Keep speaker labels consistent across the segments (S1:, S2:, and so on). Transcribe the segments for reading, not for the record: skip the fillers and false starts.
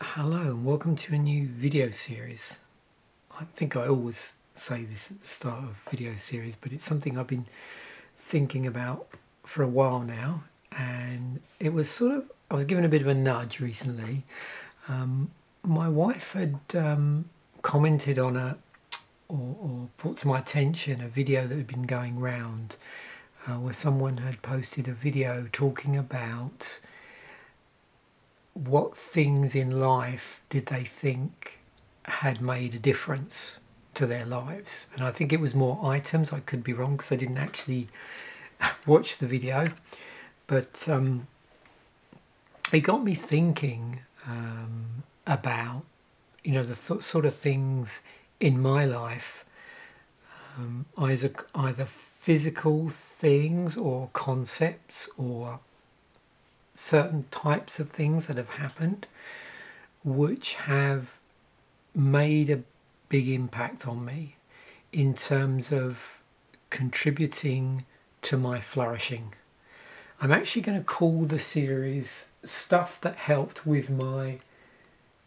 S1: Hello and welcome to a new video series. I think I always say this at the start of video series, but it's something I've been thinking about for a while now, and it was I was given a bit of a nudge recently. My wife had commented on or brought to my attention a video that had been going round where someone had posted a video talking about what things in life did they think had made a difference to their lives. And I think it was more items. I could be wrong because I didn't actually watch the video, but it got me thinking about the sort of things in my life, either physical things or concepts or certain types of things that have happened which have made a big impact on me in terms of contributing to my flourishing. I'm actually going to call the series Stuff That Helped With My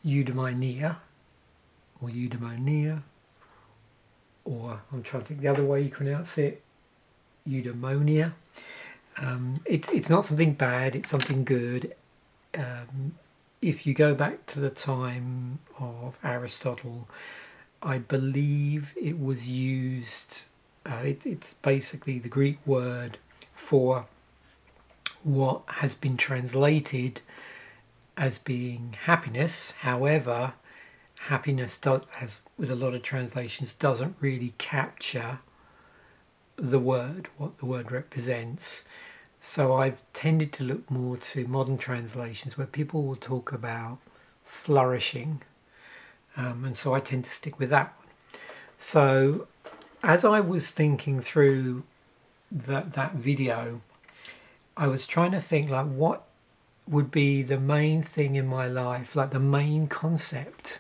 S1: Eudemonia, or I'm trying to think the other way you pronounce it, Eudemonia. It's not something bad, it's something good. If you go back to the time of Aristotle, I believe it was used, it's basically the Greek word for what has been translated as being happiness. However, happiness as with a lot of translations, doesn't really capture what the word represents. So I've tended to look more to modern translations where people will talk about flourishing, and so I tend to stick with that one. So as I was thinking through that video, I was trying to think like what would be the main thing in my life, like the main concept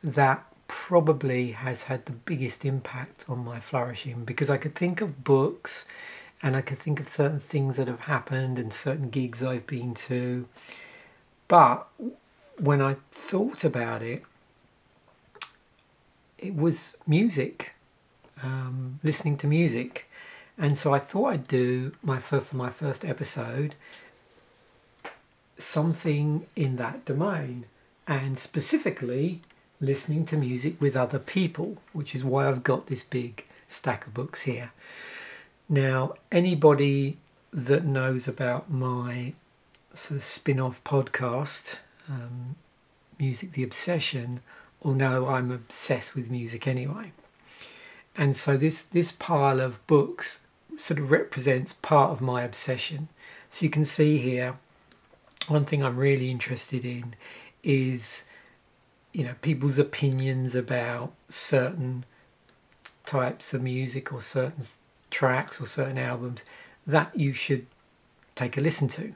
S1: that probably has had the biggest impact on my flourishing, because I could think of books and I could think of certain things that have happened and certain gigs I've been to. But when I thought about it, it was music, listening to music. And so I thought I'd do for my first episode something in that domain, and specifically listening to music with other people, which is why I've got this big stack of books here. Now, anybody that knows about my sort of spin-off podcast, Music the Obsession, will know I'm obsessed with music anyway. And so this pile of books sort of represents part of my obsession. So you can see here, one thing I'm really interested in is people's opinions about certain types of music or certain tracks or certain albums that you should take a listen to.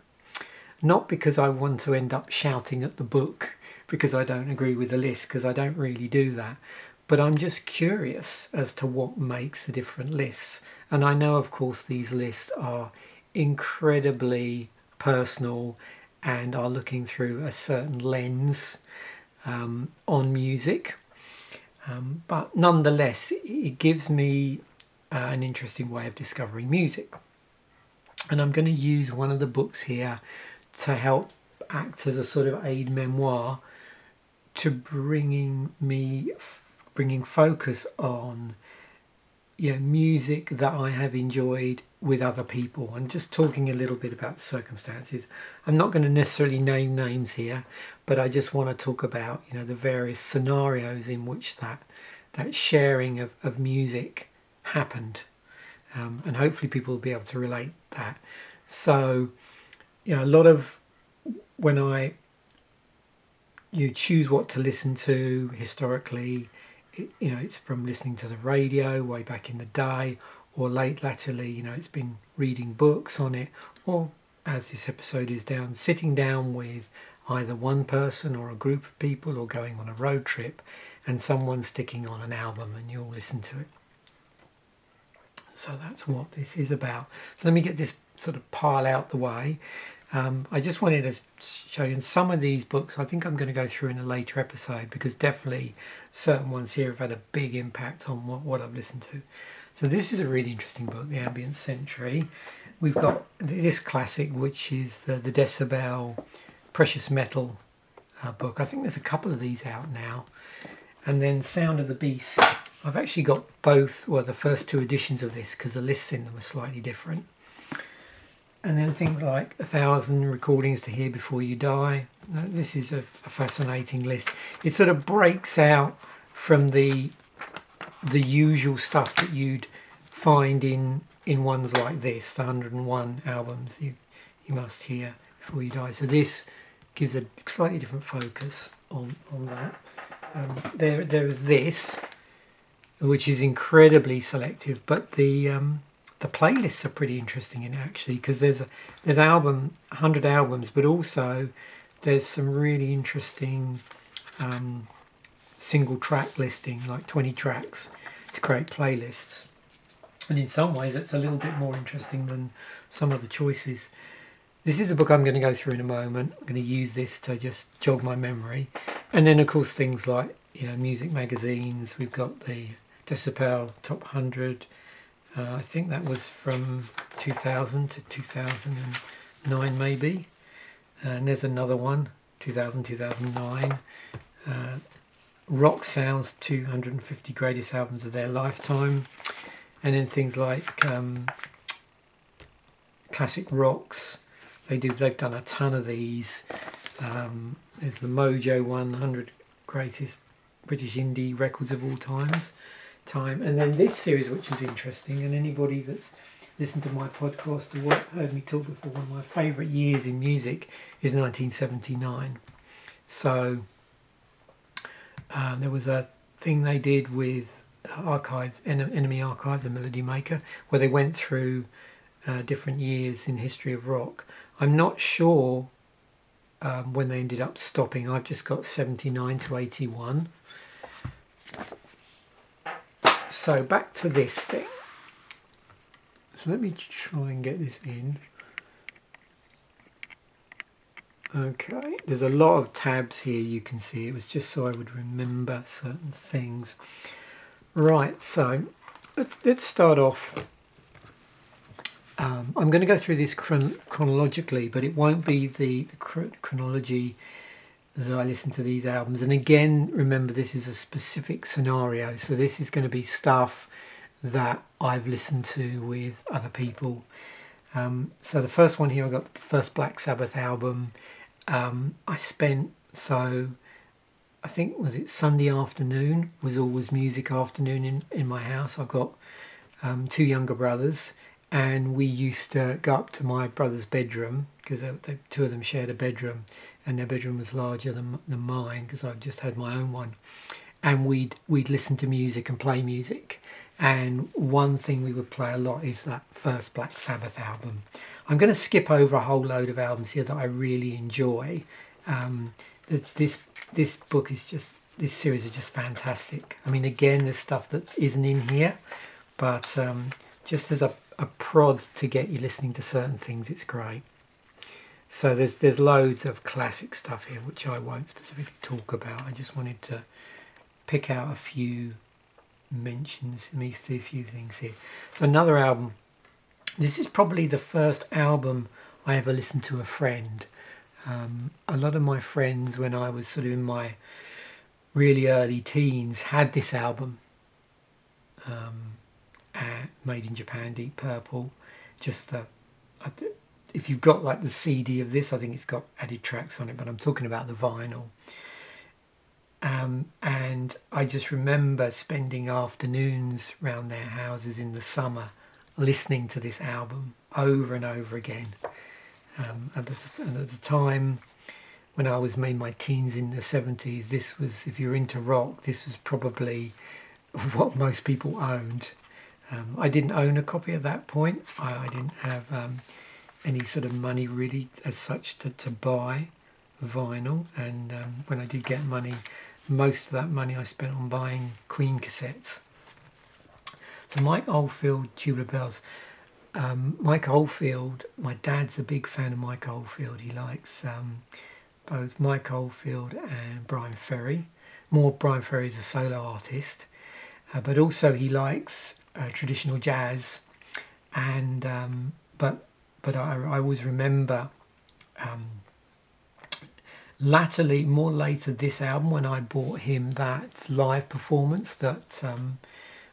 S1: Not because I want to end up shouting at the book because I don't agree with the list, because I don't really do that, but I'm just curious as to what makes the different lists. And I know, of course, these lists are incredibly personal and are looking through a certain lens on music, but nonetheless it gives me an interesting way of discovering music. And I'm going to use one of the books here to help act as a sort of aid memoir to bringing focus on music that I have enjoyed with other people, and just talking a little bit about the circumstances. I'm not going to necessarily name names here, but I just want to talk about the various scenarios in which that sharing of music happened, and hopefully people will be able to relate that. So a lot of when you choose what to listen to historically, it's from listening to the radio way back in the day, or latterly, it's been reading books on it, or as this episode is sitting down with either one person or a group of people, or going on a road trip and someone sticking on an album and you'll listen to it. So that's what this is about. So let me get this sort of pile out the way. I just wanted to show you, and some of these books I think I'm going to go through in a later episode, because definitely certain ones here have had a big impact on what I've listened to. So this is a really interesting book, The Ambient Century. We've got this classic, which is the Decibel Precious Metal book. I think there's a couple of these out now. And then Sound of the Beast. I've actually got both, well, the first two editions of this, because the lists in them are slightly different. And then things like 1,000 Recordings to Hear Before You Die. This is a fascinating list. It sort of breaks out from the usual stuff that you'd find in ones like this, the 101 albums you must hear before you die. So this gives a slightly different focus on that. There is this, which is incredibly selective, but the playlists are pretty interesting in it, actually, because there's 100 albums, but also there's some really interesting single track listing, like 20 tracks to create playlists. And in some ways it's a little bit more interesting than some of the choices. This is the book I'm going to go through in a moment. I'm going to use this to just jog my memory. And then of course things like, music magazines. We've got the Decibel Top 100. I think that was from 2000 to 2009 maybe. And there's another one, 2000, 2009. Rock Sounds 250 Greatest Albums of Their Lifetime. And then things like Classic Rocks. They've done a ton of these. There's the Mojo 100 Greatest British Indie Records of All time. And then this series, which is interesting, and anybody that's listened to my podcast or heard me talk before, one of my favourite years in music is 1979. So there was a thing they did with archives, Enemy Archives, a Melody Maker, where they went through different years in history of rock. I'm not sure when they ended up stopping. I've just got 79 to 81. So back to this thing. So let me try and get this in. Okay, there's a lot of tabs here, you can see. It was just so I would remember certain things. Right, so let's start off. I'm going to go through this chronologically, but it won't be the chronology that I listen to these albums. And again, remember, this is a specific scenario, so this is going to be stuff that I've listened to with other people. So the first one here, I got the first Black Sabbath album. I think, was it Sunday afternoon was always music afternoon in my house. I've got two younger brothers, and we used to go up to my brother's bedroom, because two of them shared a bedroom, and their bedroom was larger than mine, because I've just had my own one. And we'd listen to music and play music. And one thing we would play a lot is that first Black Sabbath album. I'm going to skip over a whole load of albums here that I really enjoy. This series is just fantastic. I mean, again, there's stuff that isn't in here, but just as a prod to get you listening to certain things, it's great. So there's loads of classic stuff here, which I won't specifically talk about. I just wanted to pick out a few mentions, me see a few things here. So another album. This is probably the first album I ever listened to a friend. A lot of my friends, when I was sort of in my really early teens, had this album. Made in Japan, Deep Purple. If you've got like the CD of this, I think it's got added tracks on it, but I'm talking about the vinyl. And I just remember spending afternoons round their houses in the summer listening to this album over and over again. At the time when I was in my teens in the 70s, this was, if you're into rock, this was probably what most people owned. I didn't own a copy at that point. I didn't have any sort of money really as such to buy vinyl, and when I did get money, most of that money I spent on buying Queen cassettes. So Mike Oldfield, Tubular Bells. Mike Oldfield, my dad's a big fan of Mike Oldfield. He likes both Mike Oldfield and Brian Ferry. More Brian Ferry is a solo artist, but also he likes traditional jazz. And but I always remember more later this album, when I bought him that live performance that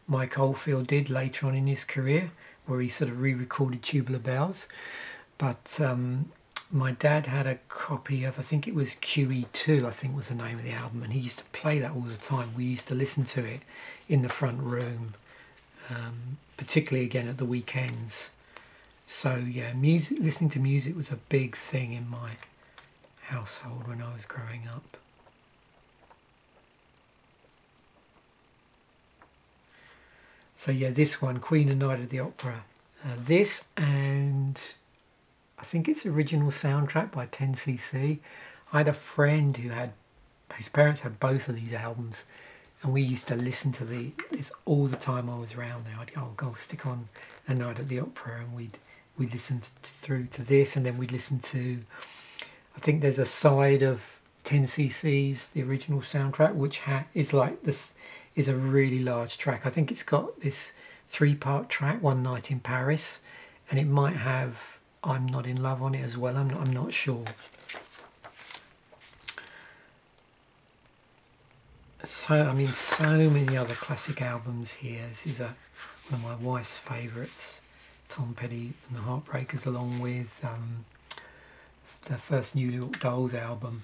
S1: Mike Oldfield did later on in his career, where he sort of re-recorded Tubular Bells. But my dad had a copy of, I think it was QE2, I think was the name of the album, and he used to play that all the time. We used to listen to it in the front room, particularly again at the weekends. So yeah, listening to music was a big thing in my household when I was growing up. So yeah, this one, Queen and Night at the Opera. This, and I think it's original soundtrack by 10cc. I had a friend whose parents had both of these albums, and we used to listen to this all the time I was around there. I'd go stick on A Night at the Opera, and we'd listen through to this, and then we'd listen to, I think there's a side of 10cc's, the original soundtrack, which is like this, is a really large track. I think it's got this 3-part track, One Night in Paris, and it might have I'm Not in Love on it as well. I'm not sure. So I mean, so many other classic albums here. This is one of my wife's favourites, Tom Petty and the Heartbreakers, along with the first New York Dolls album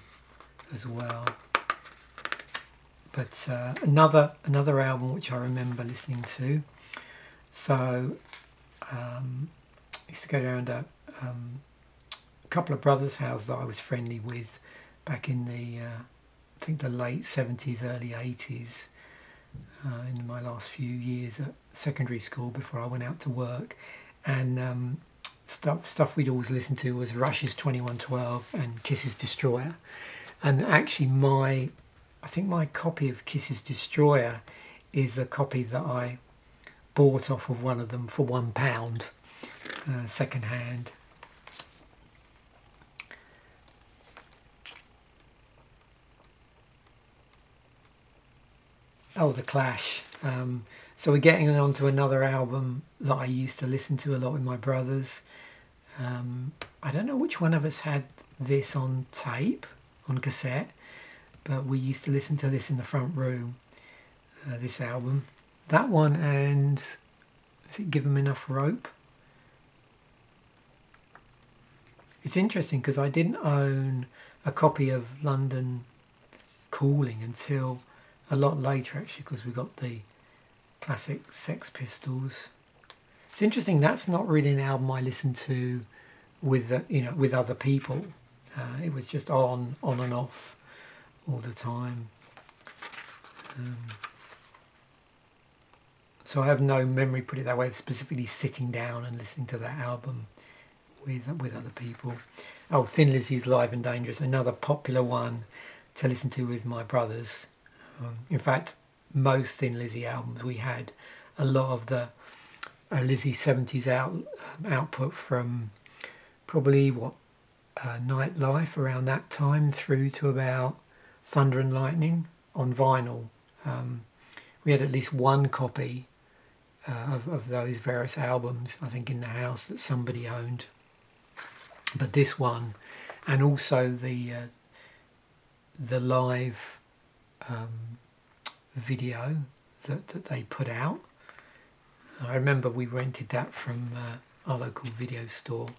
S1: as well. But another album which I remember listening to. So I used to go down to a couple of brothers' houses that I was friendly with back in the I think the late 70s, early 80s, in my last few years at secondary school before I went out to work. And stuff we'd always listen to was Rush's 2112 and Kiss's Destroyer. And actually I think my copy of Kiss's Destroyer is a copy that I bought off of one of them for £1, second hand. Oh, The Clash. So we're getting on to another album that I used to listen to a lot with my brothers. I don't know which one of us had this on tape, on cassette, but we used to listen to this in the front room, this album. That one, and is it Give 'Em Enough Rope? It's interesting because I didn't own a copy of London Calling until a lot later, actually, because we got the classic Sex Pistols. It's interesting, that's not really an album I listened to with other people. It was just on and off all the time. So I have no memory, put it that way, of specifically sitting down and listening to that album with other people. Oh, Thin Lizzy's Live and Dangerous, another popular one to listen to with my brothers. In fact, most Thin Lizzy albums, we had a lot of the Lizzy 70s output from probably Nightlife around that time through to about Thunder and Lightning on vinyl. We had at least one copy of those various albums, I think, in the house that somebody owned. But this one, and also the live video that they put out. I remember we rented that from our local video store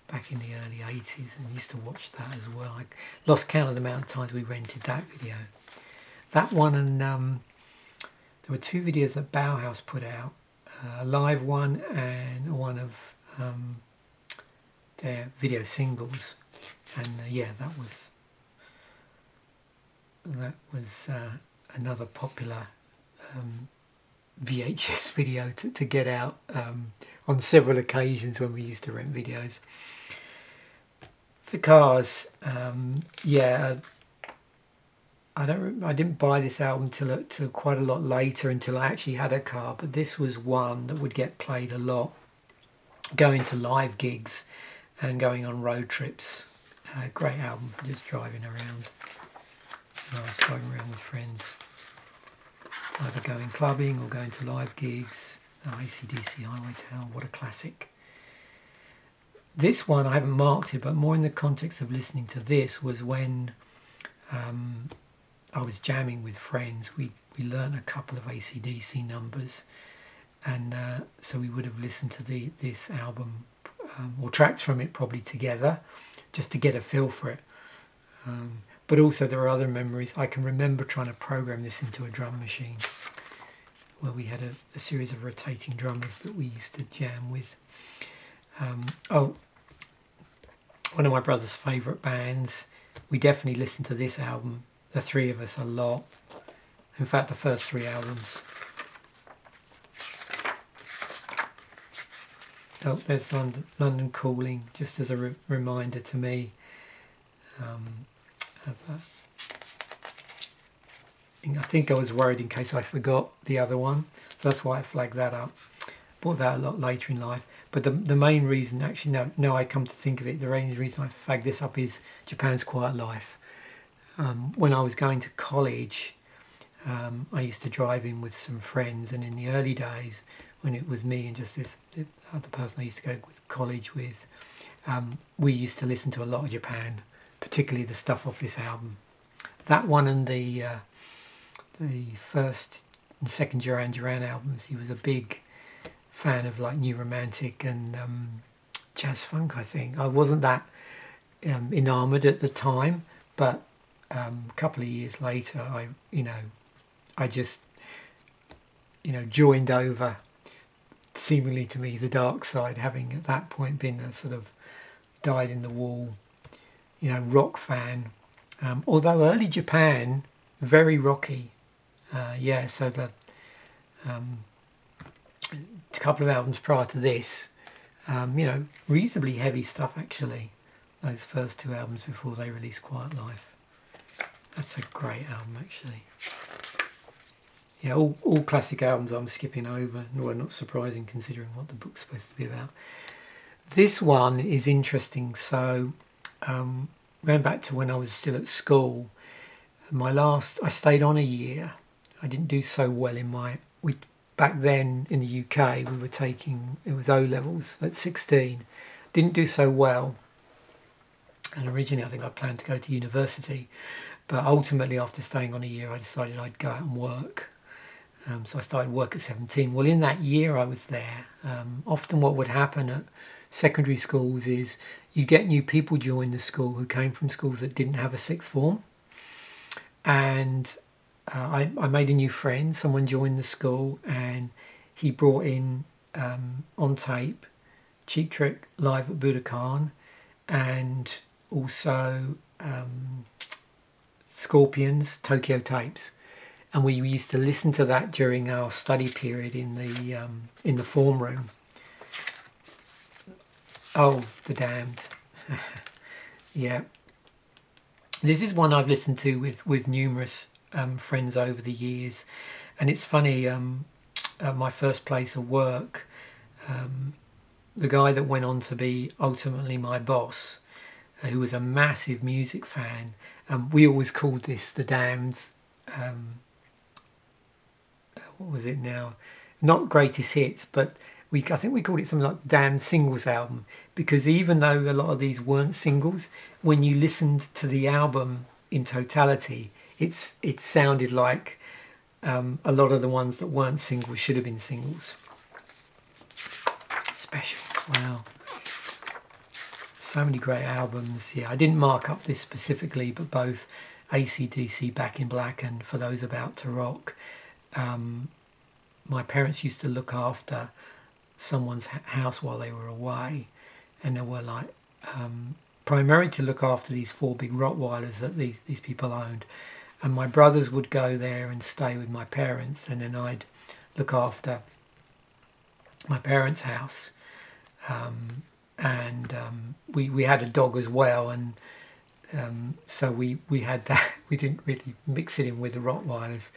S1: back in the early 80s and used to watch that as well. I lost count of the amount of times we rented that video. That one, and there were two videos that Bauhaus put out, a live one and one of their video singles. And that was another popular VHS video to get out on several occasions when we used to rent videos. The Cars, I didn't buy this album till quite a lot later, until I actually had a car. But this was one that would get played a lot going to live gigs and going on road trips. Great album for just driving around. I was driving around with friends, either going clubbing or going to live gigs. ICDC, Highway to Hell, what a classic. This one, I haven't marked it, but more in the context of listening to this was when I was jamming with friends. We learnt a couple of AC/DC numbers, and so we would have listened to this album or tracks from it probably together, just to get a feel for it. But also there are other memories. I can remember trying to program this into a drum machine, where we had a series of rotating drummers that we used to jam with. One of my brother's favourite bands. We definitely listened to this album, the three of us, a lot. In fact, the first three albums. Oh, there's London Calling, just as a reminder to me. I think I was worried in case I forgot the other one, so that's why I flagged that up. Bought that a lot later in life. But the main reason, actually, now I come to think of it, the main reason I flagged this up is Japan's Quiet Life. When I was going to college, I used to drive in with some friends, and in the early days, when it was me and just this other person I used to go with college with, we used to listen to a lot of Japan, particularly the stuff off this album. That one and the first and second Duran Duran albums. He was a big fan of like New Romantic and jazz funk, I think. I wasn't that enamoured at the time, but a couple of years later, I just joined over, seemingly to me, the dark side, having at that point been a sort of dyed in the wool, rock fan. Although early Japan, very rocky. So the a couple of albums prior to this, reasonably heavy stuff actually. Those first two albums before they released Quiet Life. That's a great album actually. Yeah, all classic albums I'm skipping over. Well, not surprising considering what the book's supposed to be about. This one is interesting. So, going back to when I was still at school, I stayed on a year. I didn't do so well back then in the UK, it was O-levels at 16. Didn't do so well. And originally I think I planned to go to university. But ultimately after staying on a year, I decided I'd go out and work. So I started work at 17. Well, in that year I was there, often what would happen at secondary schools is you get new people join the school who came from schools that didn't have a sixth form. And I made a new friend. Someone joined the school and he brought in on tape Cheap Trick live at Budokan, and also Scorpions Tokyo tapes, and we used to listen to that during our study period in the form room. Oh, The Damned. Yeah, this is one I've listened to with numerous friends over the years, and it's funny. At my first place of work, the guy that went on to be ultimately my boss, who was a massive music fan, we always called this The Damned. What was it now? Not greatest hits, but I think we called it something like Damned Singles Album, because even though a lot of these weren't singles, when you listened to the album in totality, it sounded like a lot of the ones that weren't singles should have been singles. Special. Wow. So many great albums. Yeah, I didn't mark up this specifically, but both AC/DC, Back in Black, and For Those About to Rock. My parents used to look after someone's house while they were away, and they were like primarily to look after these 4 big Rottweilers that these people owned. And my brothers would go there and stay with my parents, and then I'd look after my parents' house. We had a dog as well, and so we had that. We didn't really mix it in with the Rottweilers,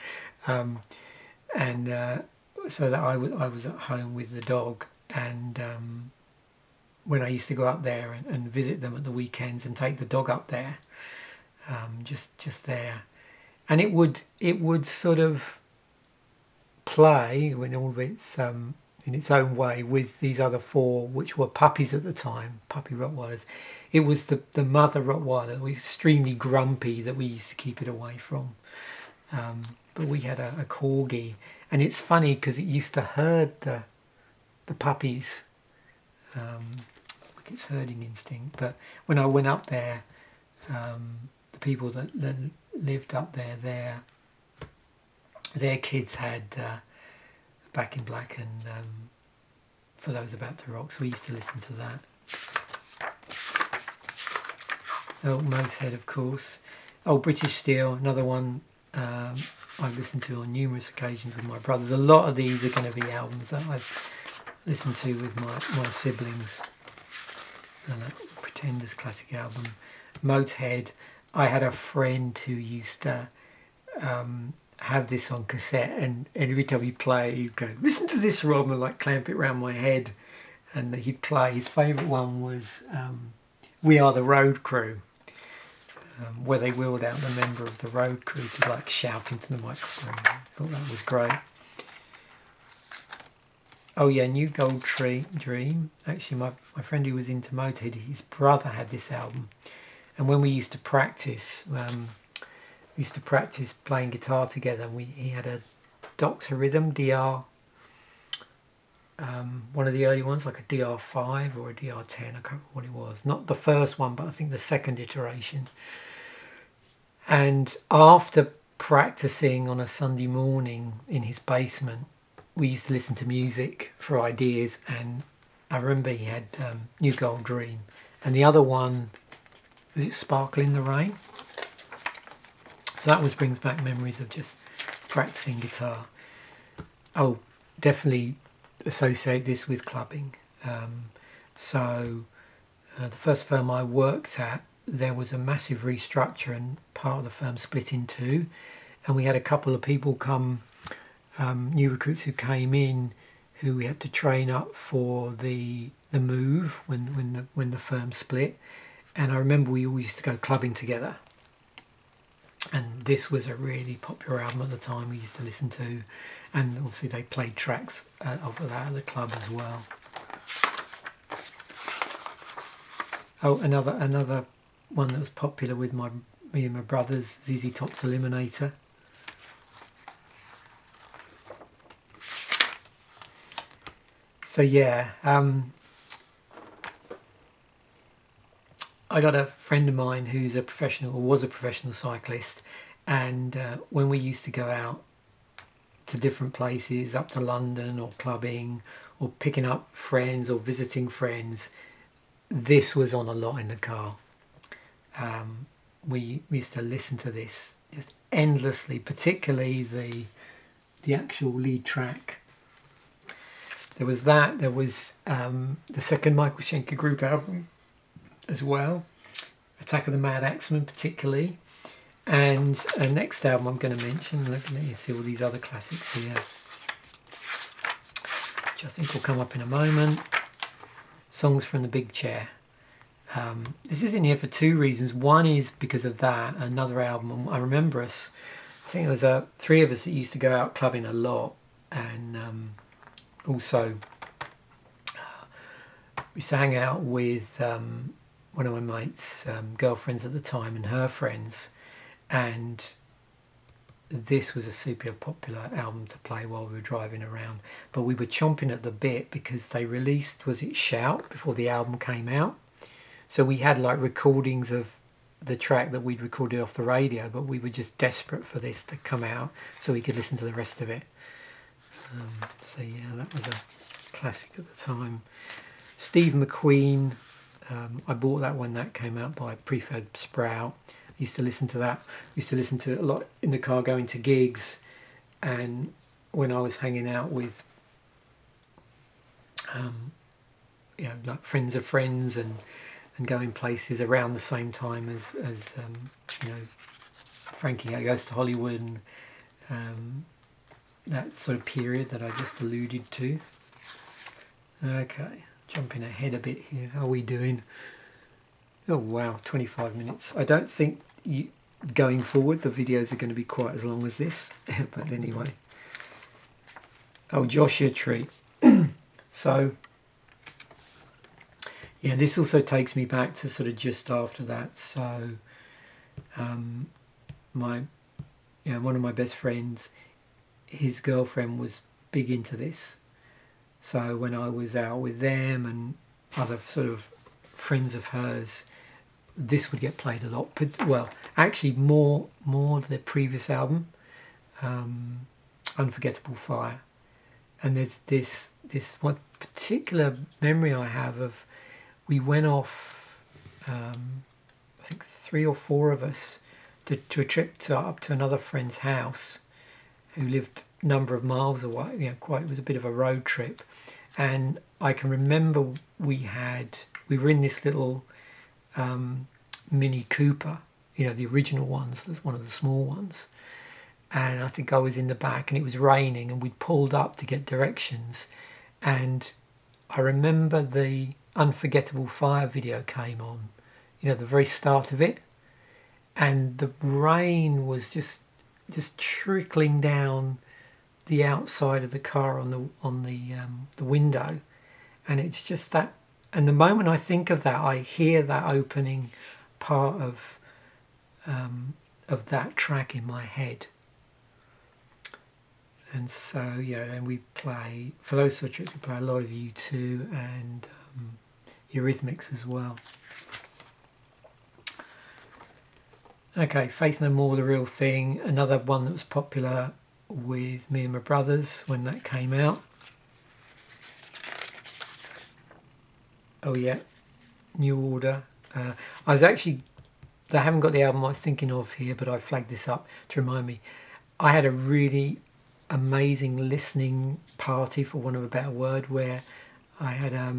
S1: so that I was at home with the dog, and when I used to go up there and visit them at the weekends and take the dog up there, just there, and it would sort of play when all of its in its own way with these other four, which were puppies at the time, puppy Rottweilers. It was the mother Rottweiler that was extremely grumpy that we used to keep it away from. But we had a corgi, and it's funny because it used to herd the puppies, like its herding instinct. But when I went up there, the people that lived up there, their kids had Back in Black and For Those About to Rock, so we used to listen to that. Oh, Motorhead, of course. Oh, British Steel, another one I've listened to on numerous occasions with my brothers. A lot of these are going to be albums that I've listened to with my siblings. Pretenders classic album. Motorhead. I had a friend who used to have this on cassette, and every time he'd play, he'd go, "Listen to this, Rob," and like clamp it around my head. And he'd play. His favourite one was "We Are the Road Crew," where they wheeled out the member of the road crew to like shout into the microphone. I thought that was great. Oh yeah, New Gold Dream. Actually, my friend who was into Motorhead, his brother had this album, and when we used to practice, playing guitar together. And he had a Dr. Rhythm DR, one of the early ones, like a DR5 or a DR10. I can't remember what it was. Not the first one, but I think the second iteration. And after practicing on a Sunday morning in his basement, we used to listen to music for ideas. And I remember he had New Gold Dream, and the other one, was it Sparkle in the Rain? So that brings back memories of just practicing guitar. Oh, definitely associate this with clubbing. The first firm I worked at, there was a massive restructure and part of the firm split in two, and we had a couple of people come, new recruits who came in, who we had to train up for the move when the firm split. And I remember we all used to go clubbing together. And this was a really popular album at the time we used to listen to, and obviously they played tracks of that at the club as well. Oh, another one that was popular with me and my brothers, ZZ Top's Eliminator. So yeah, I got a friend of mine who's was a professional cyclist, and when we used to go out to different places, up to London or clubbing or picking up friends or visiting friends, this was on a lot in the car. We used to listen to this just endlessly, particularly the actual lead track. There was that. There was the second Michael Schenker Group album as well, Attack of the Mad Axemen particularly, and a next album I'm going to mention. Let me see all these other classics here, which I think will come up in a moment. Songs from the Big Chair. This is in here for two reasons. One is because of that, another album. I remember us, I think it was three of us that used to go out clubbing a lot, and also we used to hang out with one of my mates' girlfriends at the time and her friends, and this was a super popular album to play while we were driving around. But we were chomping at the bit because they released, was it Shout, before the album came out? So we had like recordings of the track that we'd recorded off the radio, but we were just desperate for this to come out so we could listen to the rest of it. So yeah, that was a classic at the time. Steve McQueen, I bought that when that came out by Prefab Sprout. I used to listen to that. I used to listen to it a lot in the car going to gigs, and when I was hanging out with like friends of friends and going places around the same time as Frankie Goes to Hollywood, and that sort of period that I just alluded to. Okay, jumping ahead a bit here. How are we doing? Oh wow, 25 minutes. I don't think going forward the videos are going to be quite as long as this, but anyway. Oh, Joshua Tree. So yeah, this also takes me back to sort of just after that. So one of my best friends, his girlfriend was big into this. So when I was out with them and other sort of friends of hers, this would get played a lot. But well, actually more the previous album, Unforgettable Fire. And there's this one particular memory I have of, we went off, I think 3 or 4 of us, to a trip up to another friend's house who lived a number of miles away. It was a bit of a road trip. And I can remember we were in this little Mini Cooper, the original ones, one of the small ones. And I think I was in the back and it was raining and we'd pulled up to get directions. And I remember the Unforgettable Fire video came on, the very start of it. And the rain was just trickling down the outside of the car on the window. And it's just that, and the moment I think of that, I hear that opening part of that track in my head. And so, and we play, for those sort of trips, we play a lot of U2 and Eurythmics as well. Okay, Faith No More, The Real Thing, another one that was popular with me and my brothers when that came out. Oh yeah, New Order. I haven't got the album I was thinking of here, but I flagged this up to remind me. I had a really amazing listening party, for want of a better word, where I had a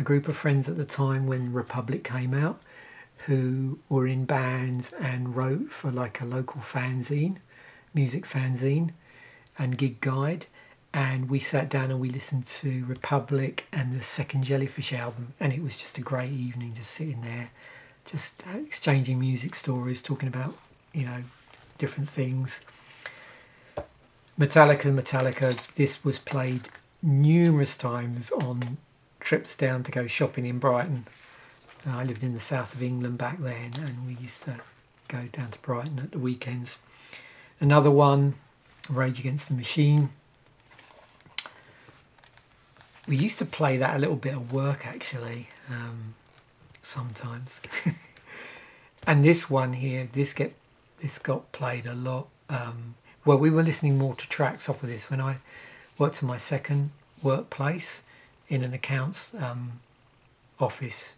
S1: group of friends at the time when Republic came out who were in bands and wrote for like a local fanzine, music fanzine and gig guide, and we sat down and we listened to Republic and the second Jellyfish album, and it was just a great evening, just sitting there, just exchanging music stories, talking about different things. Metallica, this was played numerous times on trips down to go shopping in Brighton. I lived in the south of England back then, and we used to go down to Brighton at the weekends. Another one, Rage Against the Machine. We used to play that a little bit at work, actually, sometimes. And this one here, this got played a lot. Well, we were listening more to tracks off of this when I worked in my second workplace in an accounts office.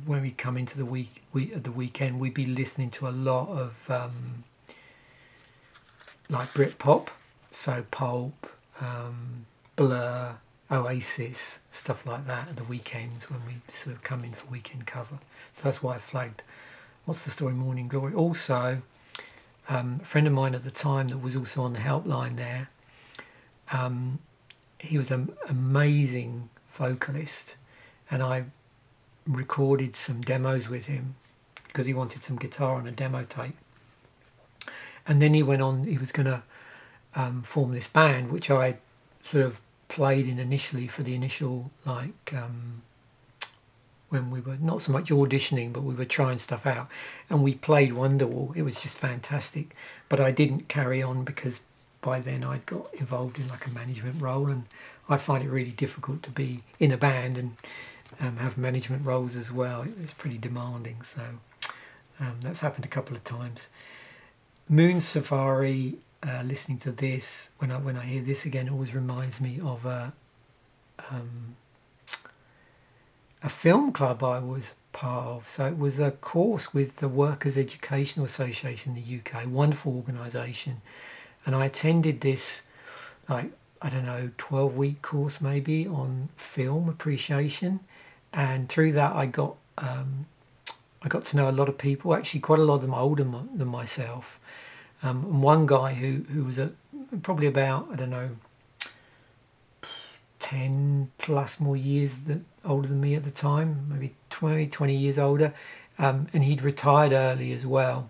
S1: When we come into the weekend, we'd be listening to a lot of like Britpop, so Pulp, Blur, Oasis, stuff like that at the weekends when we sort of come in for weekend cover. So that's why I flagged What's the Story, Morning Glory. Also, a friend of mine at the time that was also on the helpline there, he was an amazing vocalist, and I recorded some demos with him because he wanted some guitar on a demo tape. And then he went on, he was going to form this band, which I sort of played in initially for the initial, when we were not so much auditioning, but we were trying stuff out, and we played Wonderwall. It was just fantastic, but I didn't carry on because by then I'd got involved in like a management role, and I find it really difficult to be in a band and have management roles as well. It's pretty demanding, so that's happened a couple of times. Moon Safari, listening to this, when I hear this again, it always reminds me of a film club I was part of. So it was a course with the Workers' Educational Association in the UK, wonderful organisation, and I attended this 12-week course maybe on film appreciation, and through that I got to know a lot of people, actually quite a lot of them older than myself, and one guy who was probably about 20 10 plus more years older than me at the time, maybe 20 years older, and he'd retired early as well.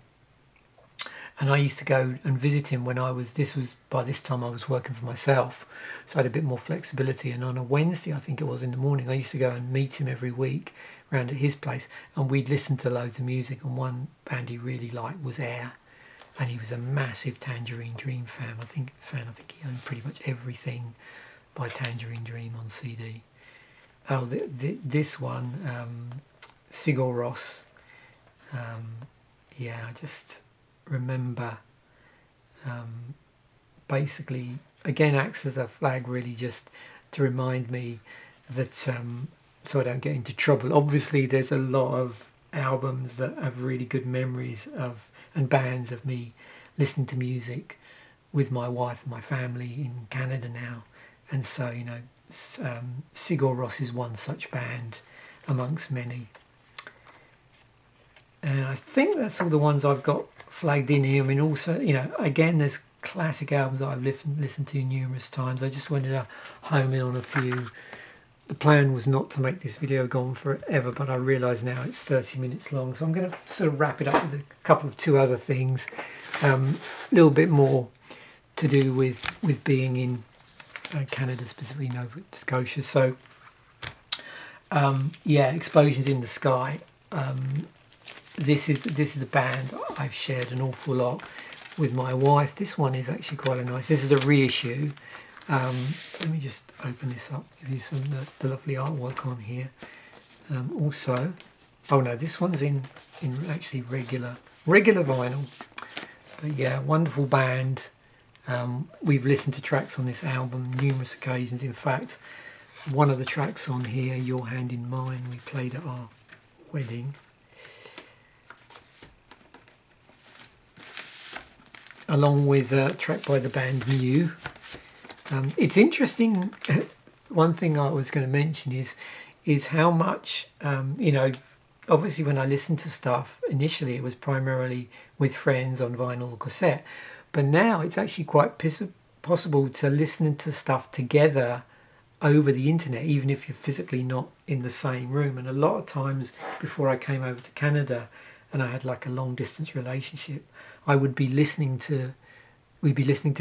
S1: And I used to go and visit him when by this time I was working for myself, so I had a bit more flexibility. And on a Wednesday, I think it was, in the morning, I used to go and meet him every week round at his place, and we'd listen to loads of music. And one band he really liked was Air, and he was a massive Tangerine Dream fan. I think he owned pretty much everything by Tangerine Dream on CD. Oh, this one, Sigur. Yeah, I just remember basically, again, acts as a flag really just to remind me that so I don't get into trouble. Obviously there's a lot of albums that have really good memories of, and bands of me listening to music with my wife and my family in Canada now, and so Sigur Rós is one such band amongst many. And I think that's all the ones I've got flagged in here. I mean, also, again, there's classic albums that I've listened to numerous times. I just wanted to home in on a few. The plan was not to make this video go on forever, but I realise now it's 30 minutes long. So I'm going to sort of wrap it up with a couple of two other things. A little bit more to do with being in Canada, specifically Nova Scotia. So, Explosions in the Sky. This is a band I've shared an awful lot with my wife. This one is actually quite a nice. This is a reissue. Let me just open this up, give you some of the lovely artwork on here. Also, oh no, this one's in actually regular vinyl. But yeah, wonderful band. We've listened to tracks on this album numerous occasions. In fact, one of the tracks on here, Your Hand in Mine, we played at our wedding. Along with a track by the band New. It's interesting. One thing I was going to mention is how much obviously when I listened to stuff initially, it was primarily with friends on vinyl or cassette, but now it's actually quite possible to listen to stuff together over the internet, even if you're physically not in the same room. And a lot of times before I came over to Canada and I had like a long distance relationship, we'd be listening to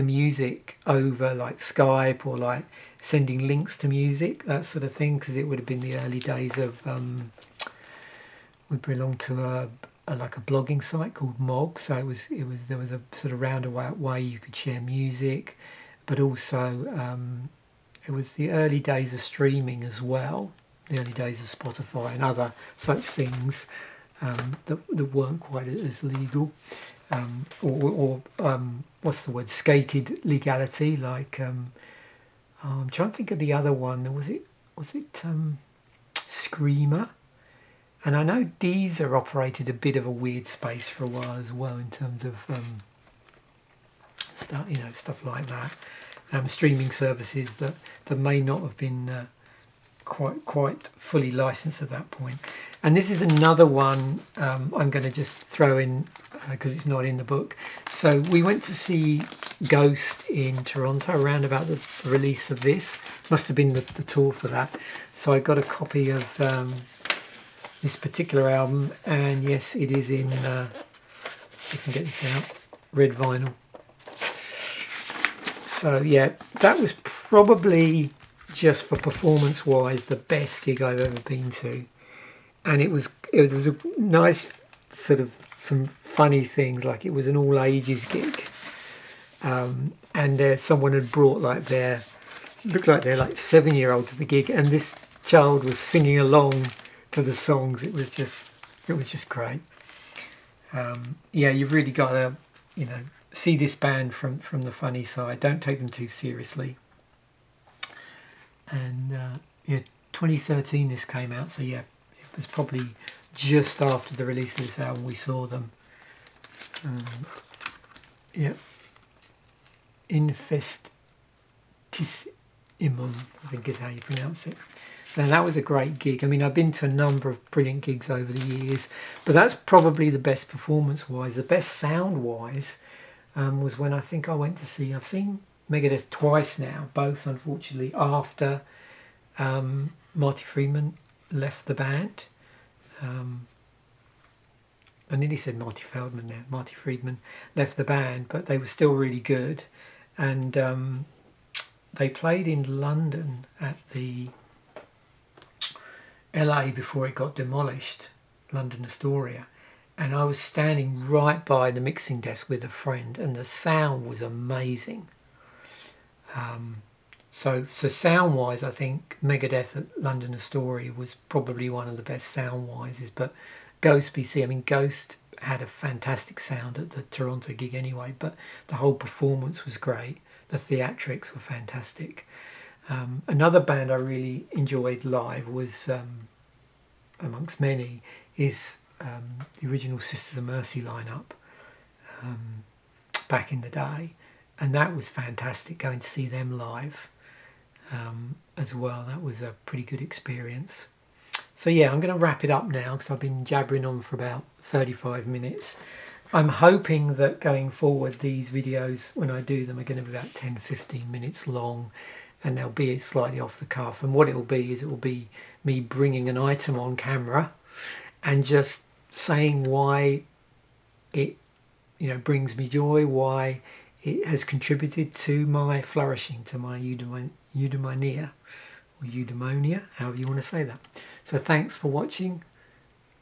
S1: music over like Skype, or like sending links to music, that sort of thing, because it would have been the early days of we belonged to a blogging site called Mog, so there was a sort of roundabout way you could share music, but also it was the early days of streaming as well, the early days of Spotify and other such things that weren't quite as legal. What's the word? Skated legality. Like I'm trying to think of the other one. Was it Screamer? And I know Deezer operated a bit of a weird space for a while as well in terms of stuff like that. Streaming services that may not have been quite fully licensed at that point. And this is another one I'm going to just throw in because it's not in the book. So we went to see Ghost in Toronto around about the release of this. Must have been the tour for that. So I got a copy of this particular album, and yes, it is in, if you can get this out, red vinyl. So yeah, that was probably, just for performance wise, the best gig I've ever been to. And it was a nice sort of some funny things, like it was an all ages gig, and someone had brought looked like they're like 7-year-old to the gig, and this child was singing along to the songs. It was just great. You've really got to see this band from the funny side. Don't take them too seriously. And 2013 this came out, so yeah, it was probably just after the release of this album we saw them. Infestissumum, I think is how you pronounce it. Now that was a great gig. I mean, I've been to a number of brilliant gigs over the years, but that's probably the best performance-wise. The best sound-wise was when I think I went to see... I've seen Megadeth twice now, both unfortunately after Marty Friedman left the band. I nearly said Marty Feldman there. Marty Friedman left the band, but they were still really good. And they played in London at the LA before it got demolished, London Astoria. And I was standing right by the mixing desk with a friend, and the sound was amazing. So sound-wise, I think Megadeth at London Astoria was probably one of the best sound-wises. But Ghost BC, I mean, Ghost had a fantastic sound at the Toronto gig anyway, but the whole performance was great. The theatrics were fantastic. Another band I really enjoyed live was, amongst many, is the original Sisters of Mercy lineup back in the day. And that was fantastic, going to see them live as well. That was a pretty good experience. So yeah, I'm going to wrap it up now because I've been jabbering on for about 35 minutes. I'm hoping that going forward these videos, when I do them, are going to be about 10-15 minutes long, and they'll be slightly off the cuff. And what it will be is it will be me bringing an item on camera and just saying why it brings me joy, why it has contributed to my flourishing, to my eudemonia, or eudemonia, however you want to say that. So thanks for watching.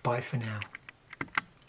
S1: Bye for now.